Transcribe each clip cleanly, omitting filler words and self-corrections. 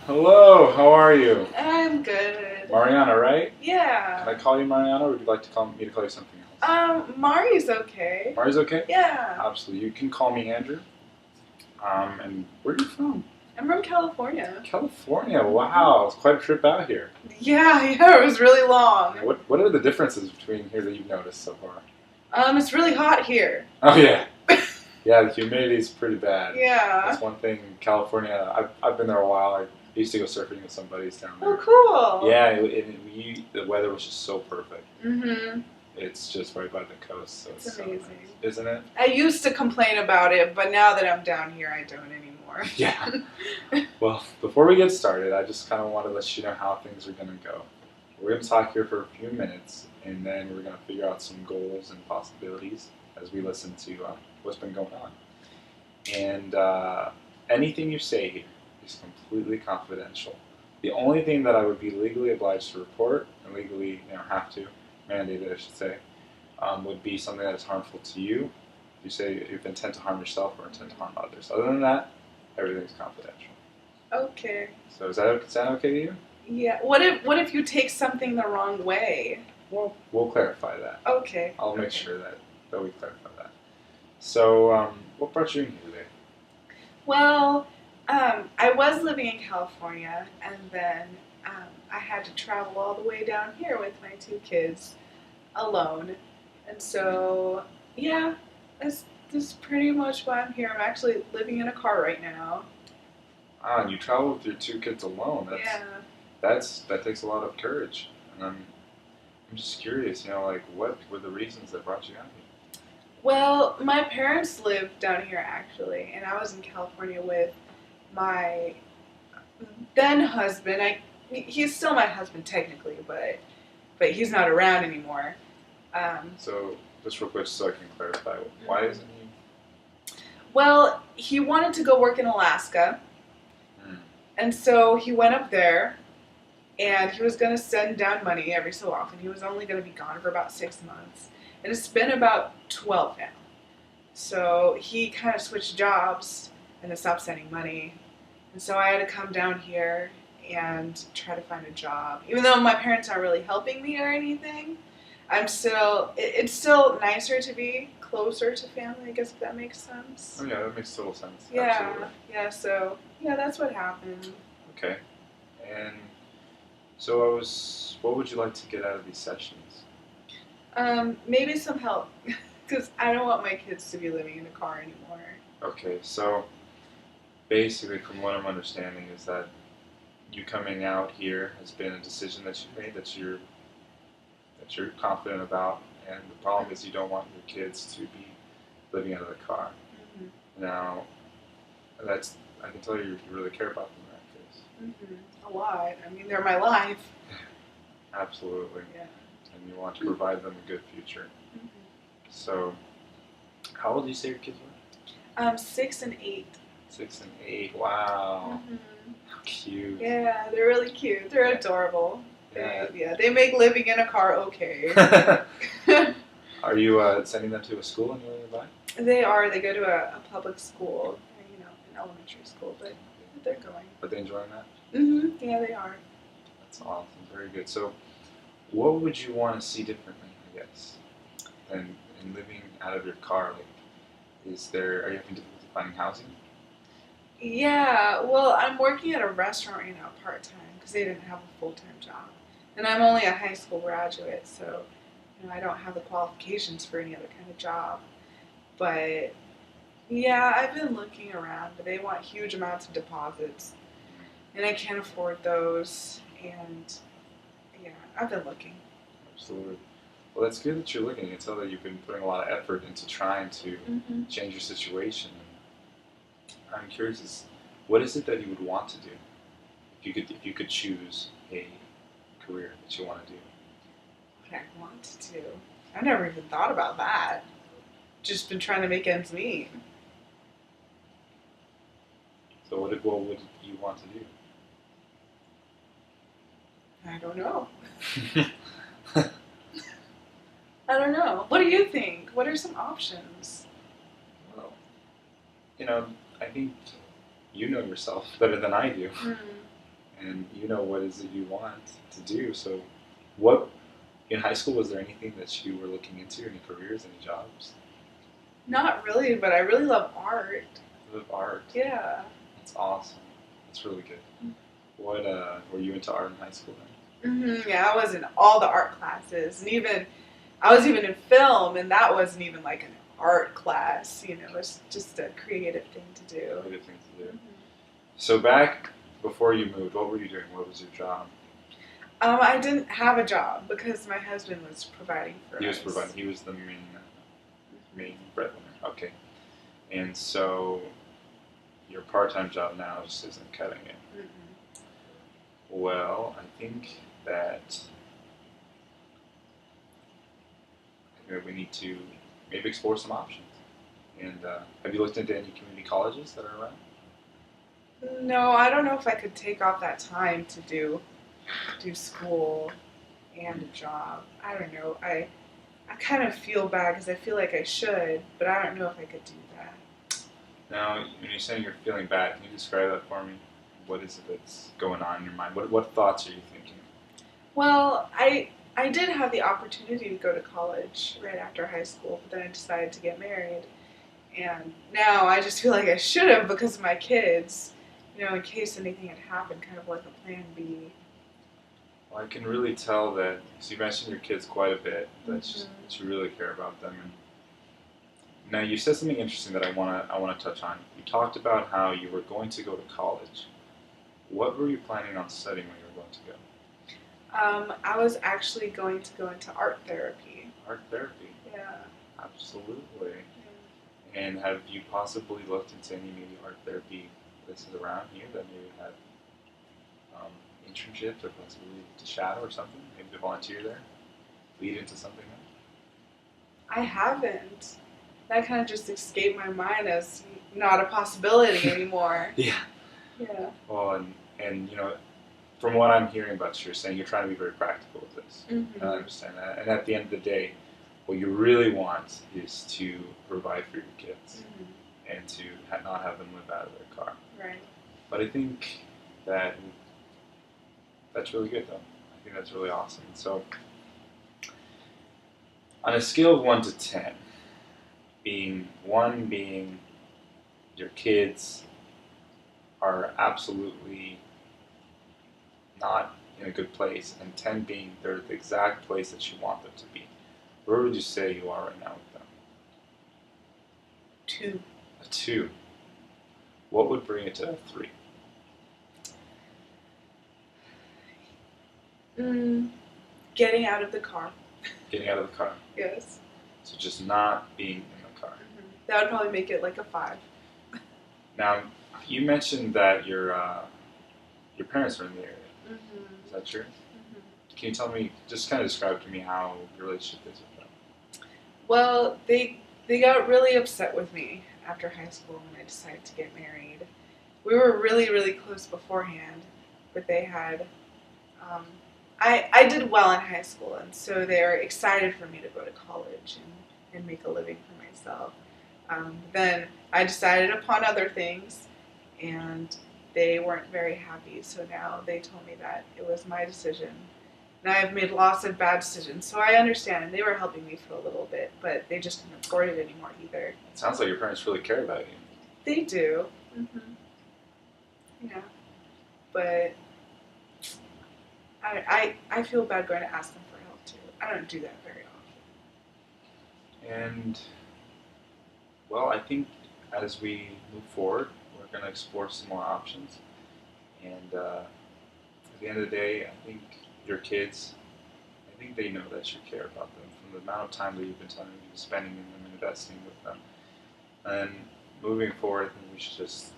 Hello, how are you? I'm good. Mariana, right? Can I Yeah. call you Mariana, or would you like to call me to call you something else? Mari's okay. Mari's okay? Yeah. Absolutely. You can call me Andrew. And where are you from? I'm from California. California. Wow, it's quite a trip out here. Yeah, it was really long. What are the differences between here that you've noticed so far? It's really hot here. Oh yeah, yeah. The humidity is pretty bad. Yeah. That's one thing. California. I've been there a while. I used to go surfing with some buddies down there. Oh, cool. Yeah, the weather was just so perfect. Mhm. It's just right by the coast, so It's it's so amazing. nice, isn't it? I used to complain about it, but now that I'm down here, I don't anymore. Yeah. Well, before we get started, I just kind of want to let you know how things are going to go. We're going to talk here for a few minutes, and then we're going to figure out some goals and possibilities as we listen to what's been going on. And anything you say here is completely confidential. The only thing that I would be legally obliged to report, and legally have to, mandated I should say, would be something that is harmful to you. If you say you have intent to harm yourself or intent to harm others. Other than that, everything's confidential. Okay. So does that sound okay to you? Yeah. What if you take something the wrong way? Well, we'll clarify that. Okay. I'll make sure that we clarify that. So, what brought you in here today? Well, I was living in California, and then I had to travel all the way down here with my two kids alone. And so, yeah, that's pretty much why I'm here. I'm actually living in a car right now. And you travel with your two kids alone. Yeah. That takes a lot of courage. And I'm just curious, like what were the reasons that brought you out here? Well, my parents live down here actually, and I was in California with my then husband. He's still my husband technically, but he's not around anymore. So, just real quick, so I can clarify, why isn't he? Well, he wanted to go work in Alaska, and so he went up there, and he was going to send down money every so often. He was only going to be gone for about 6 months, and it's been about 12 now. So he kind of switched jobs and then stopped sending money, and so I had to come down here and try to find a job. Even though my parents aren't really helping me or anything, it's still nicer to be closer to family, I guess, if that makes sense. Oh yeah, that makes total sense. Yeah, Absolutely. yeah, so, yeah, that's what happened. Okay. And so what would you like to get out of these sessions? Maybe some help, because I don't want my kids to be living in a car anymore. Okay, so basically from what I'm understanding is that you coming out here has been a decision that you made that you're confident about, and the problem is you don't want your kids to be living out of the car. Mm-hmm. Now, I can tell you really care about them in that case. Mm-hmm. A lot. I mean, they're my life. Absolutely. Yeah. And you want to provide them a good future. Mm-hmm. So, how old do you say your kids were? 6 and 8. 6 and 8. Wow. Mm-hmm. How cute. Yeah, they're really cute. They're adorable. Yeah. They make living in a car okay. Are you sending them to a school anywhere nearby? They are. They go to a public school, an elementary school, but they're going. Are they enjoying that? Mm-hmm. Yeah, they are. That's awesome. Very good. So, what would you want to see differently, I guess, than in living out of your car? Like, are you having difficulty finding housing? Yeah, well, I'm working at a restaurant right now part-time because they didn't have a full-time job. And I'm only a high school graduate, so I don't have the qualifications for any other kind of job. But, yeah, I've been looking around, but they want huge amounts of deposits. And I can't afford those, and, yeah, I've been looking. Absolutely. Well, that's good that you're looking. I can tell that you've been putting a lot of effort into trying to change your situation. I'm curious, what is it that you would want to do if you could choose a career that you want to do? What I want to do? I never even thought about that. Just been trying to make ends meet. So what would you want to do? I don't know. I don't know. What do you think? What are some options? Well, I think you know yourself better than I do. and you know what is it you want to do. So, what in high school was there anything that you were looking into? Any careers, any jobs? Not really, but I really love art. You love art. Yeah. That's awesome. That's really good. What were you into art in high school then? Yeah, I was in all the art classes, and even I was even in film, and that wasn't even like an art class. You know, it's just a creative thing to do. Really good thing to do. So back before you moved, what were you doing? What was your job? I didn't have a job because my husband was providing for us. He was providing. He was the main breadwinner. Okay. And so your part-time job now just isn't cutting it. Well, I think that we need to maybe explore some options. And have you looked into any community colleges that are around? No, I don't know if I could take off that time to do school and a job. I don't know. I kind of feel bad because I feel like I should, but I don't know if I could do that. Now, when you're saying you're feeling bad, can you describe that for me? What is it that's going on in your mind? What thoughts are you thinking? Well, I did have the opportunity to go to college right after high school, but then I decided to get married. And now I just feel like I should have because of my kids, you know, in case anything had happened, kind of like a plan B. Well, I can really tell that, so you mentioned your kids quite a bit, that you really care about them. And now you said something interesting that I want to touch on. You talked about how you were going to go to college. What were you planning on studying when you were going to go? I was actually going to go into art therapy. Art therapy? Yeah. Absolutely. Yeah. And have you possibly looked into any maybe art therapy places around here that maybe have internships or possibly to shadow or something? Maybe to volunteer there? Lead into something else? I haven't. That kind of just escaped my mind as not a possibility anymore. Yeah. Yeah. Well, and you know, from what I'm hearing about you, you're saying you're trying to be very practical with this. Mm-hmm. I understand that. And at the end of the day, what you really want is to provide for your kids and to not have them live out of their car. Right. But I think that's really good, though. I think that's really awesome. So, on a scale of 1 to 10, one being your kids are absolutely not in a good place, and 10 being they're the exact place that you want them to be, where would you say you are right now with them? 2. A 2. What would bring it to a 3? Getting out of the car. Getting out of the car. Yes. So just not being in the car. That would probably make it like a 5. Now, you mentioned that your parents were in the area. Is that true? Can you tell me, just kind of describe to me how your relationship is with them? Well, they got really upset with me after high school when I decided to get married. We were really, really close beforehand, but they had... I did well in high school, and so they were excited for me to go to college and make a living for myself. Then I decided upon other things, and they weren't very happy, so now they told me that it was my decision. And I have made lots of bad decisions, so I understand, and they were helping me for a little bit, but they just couldn't afford it anymore either. It sounds like your parents really care about you. They do. Yeah. But I feel bad going to ask them for help, too. I don't do that very often. And, well, I think as we move forward, we're going to explore some more options. And at the end of the day, I think your kids, I think they know that you care about them from the amount of time that you've been telling them you've been spending in them and investing with them. And moving forward, I think we should just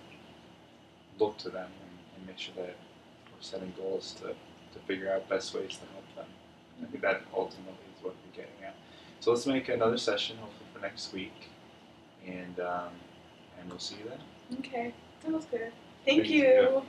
look to them and make sure that we're setting goals to figure out best ways to help them. I think that ultimately is what we're getting at. So let's make another session, hopefully for next week, and we'll see you then. Okay, that was good. Thank you. you.